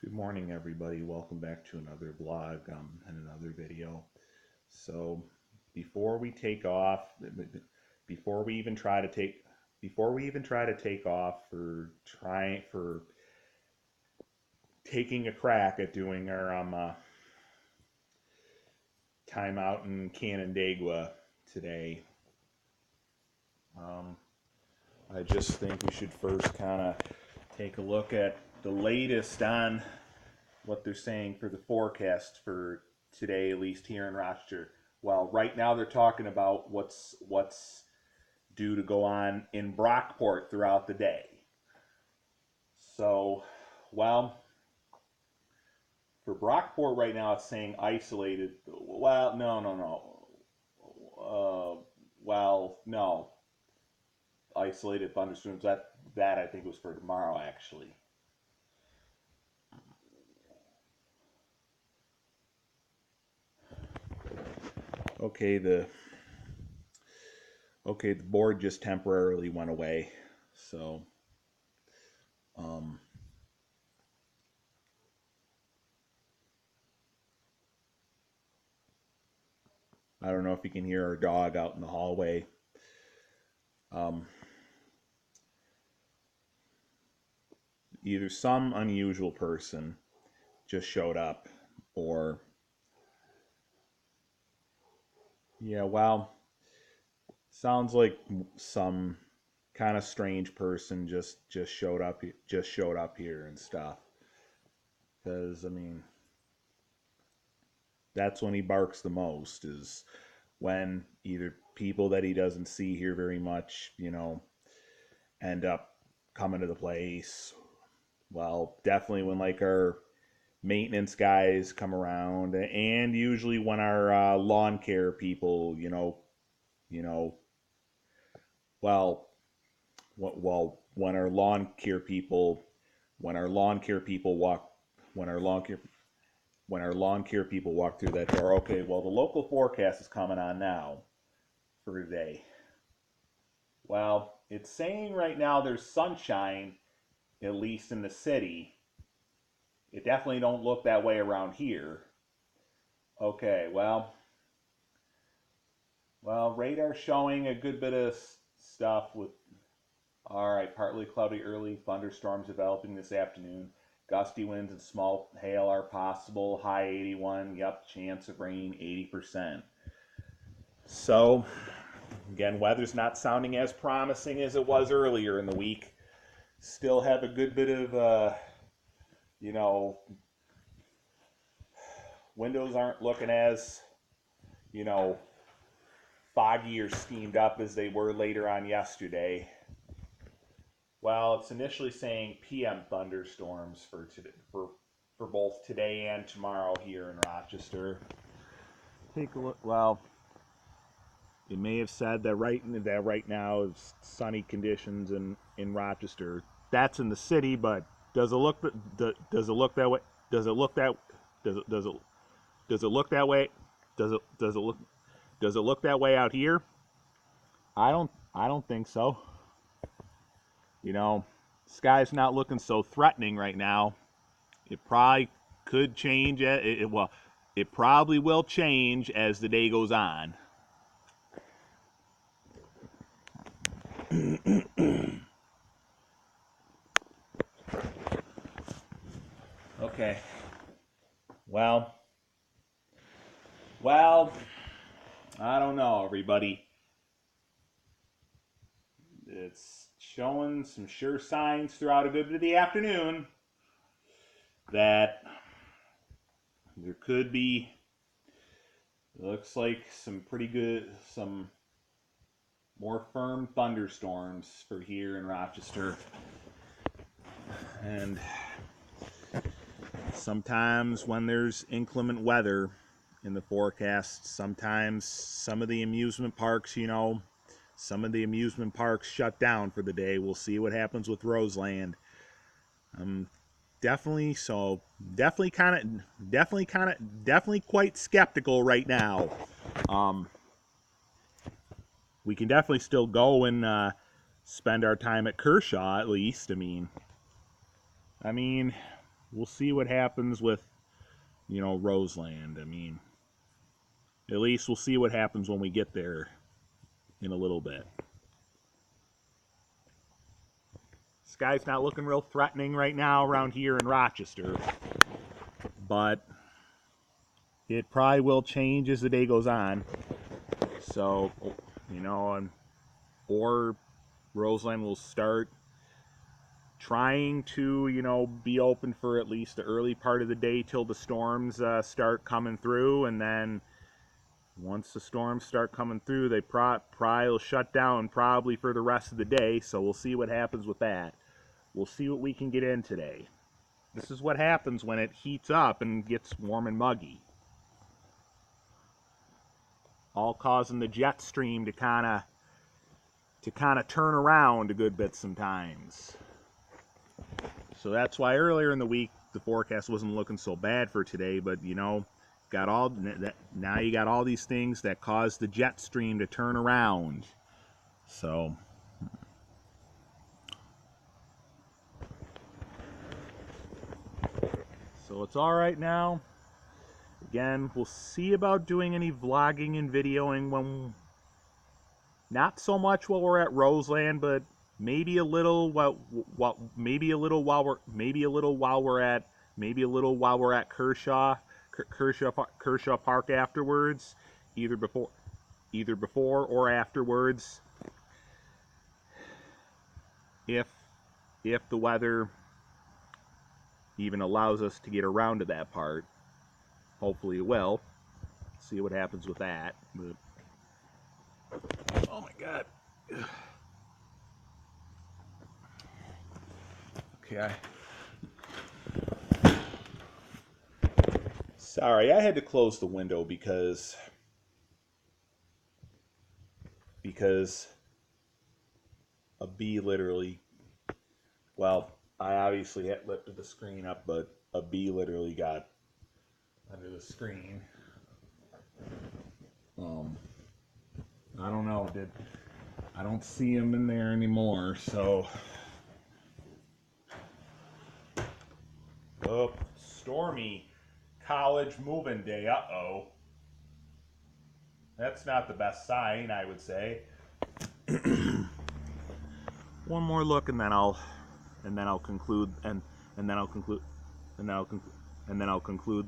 Good morning, everybody. Welcome back to another vlog and another video. So, before we take off, before we even try to take, before we even try to take off for taking a crack at doing our time out in Canandaigua today, I just think we should first kind of take a look at the latest on what they're saying for the forecast for today, at least here in Rochester. Well, right now they're talking about what's due to go on in Brockport throughout the day. So, well, for Brockport right now it's saying isolated. Well, no. No. Isolated thunderstorms. That I think was for tomorrow actually. Okay, the board just temporarily went away. So I don't know if you can hear our dog out in the hallway. Either some unusual person just showed up, or sounds like some kind of strange person just showed up here and stuff. Because I mean, that's when he barks the most, is when either people that he doesn't see here very much, end up coming to the place. Well, definitely when like our maintenance guys come around, and usually when our lawn care people, well, when our lawn care people, when our lawn care people walk, when our lawn care when our lawn care people walk through that door. Okay, well, the local forecast is coming on now for today. Well, it's saying right now there's sunshine, at least in the city. It definitely don't look that way around here. Okay, radar showing a good bit of stuff with, all right, partly cloudy early, thunderstorms developing this afternoon. Gusty winds and small hail are possible. High 81. Yep, chance of rain 80%. So, again, weather's not sounding as promising as it was earlier in the week. Still have a good bit of, windows aren't looking as, foggy or steamed up as they were later on yesterday. Well, it's initially saying PM thunderstorms for both today and tomorrow here in Rochester. Take a look. Well, it may have said that right now is sunny conditions in Rochester. That's in the city, but does it look that way? Does it look that way? Does it look that way out here? I don't think so. Sky's not looking so threatening right now. It probably could change. It probably will change as the day goes on. Okay. Well, I don't know, everybody. It's showing some sure signs throughout a good bit of the afternoon that there could be, looks like some more firm thunderstorms for here in Rochester. And sometimes when there's inclement weather in the forecast, sometimes some of the amusement parks, shut down for the day. We'll see what happens with Roseland. Definitely quite skeptical right now. We can definitely still go and spend our time at Kershaw, at least. I mean, we'll see what happens with, you know, Roseland. I mean, at least we'll see what happens when we get there in a little bit. Sky's not looking real threatening right now around here in Rochester, but it probably will change as the day goes on. So, you know, or Roseland will start trying to, you know, be open for at least the early part of the day till the storms start coming through, and then once the storms start coming through, they probably will shut down probably for the rest of the day. So we'll see what happens with that. We'll see what we can get in today. This is what happens when it heats up and gets warm and muggy. All causing the jet stream to kind of turn around a good bit sometimes. So that's why earlier in the week the forecast wasn't looking so bad for today, but you know, got all that, now you got all these things that cause the jet stream to turn around. So it's all right now. Again, we'll see about doing any vlogging and videoing when, not so much while we're at Roseland, but maybe a little while we're at Kershaw Park afterwards, either before or afterwards, if the weather even allows us to get around to that part. Hopefully it will. See what happens with that. But oh my God. Okay. Sorry, I had to close the window because a bee literally, well, I obviously had lifted the screen up, but a bee literally got under the screen. I don't know, I don't see him in there anymore, so. Oh, stormy college moving day. Uh-oh. That's not the best sign, I would say. One more look and then I'll conclude the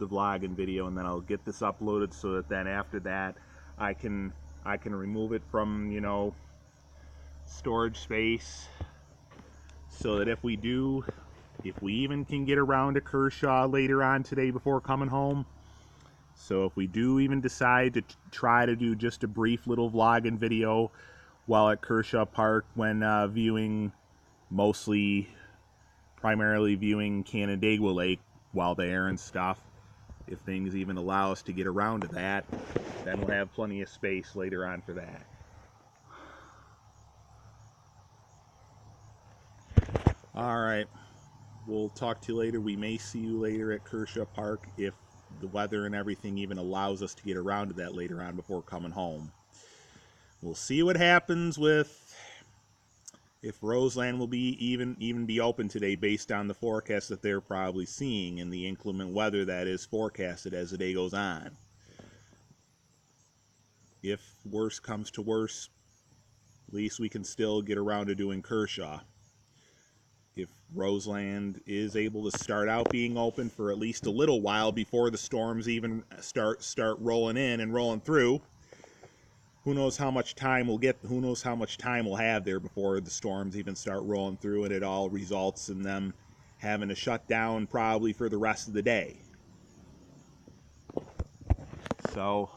vlog and video, and then I'll get this uploaded so that then after that I can remove it from, you know, storage space, so that if we even can get around to Kershaw later on today before coming home, so if we do even decide to try to do just a brief little vlog and video while at Kershaw Park when primarily viewing Canandaigua Lake while there and stuff, if things even allow us to get around to that, then we'll have plenty of space later on for that. Alright, we'll talk to you later. We may see you later at Kershaw Park if the weather and everything even allows us to get around to that later on before coming home. We'll see what happens with if Roseland will be even be open today based on the forecast that they're probably seeing and the inclement weather that is forecasted as the day goes on. If worse comes to worse, at least we can still get around to doing Kershaw. If Roseland is able to start out being open for at least a little while before the storms even start rolling in and rolling through, who knows how much time we'll get, who knows how much time we'll have there before the storms even start rolling through, and it all results in them having to shut down probably for the rest of the day. So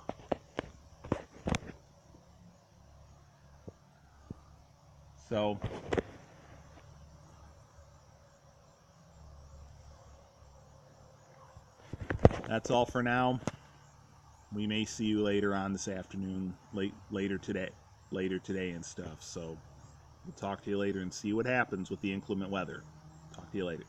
that's all for now. We may see you later on this afternoon, later today and stuff. So we'll talk to you later and see what happens with the inclement weather. Talk to you later.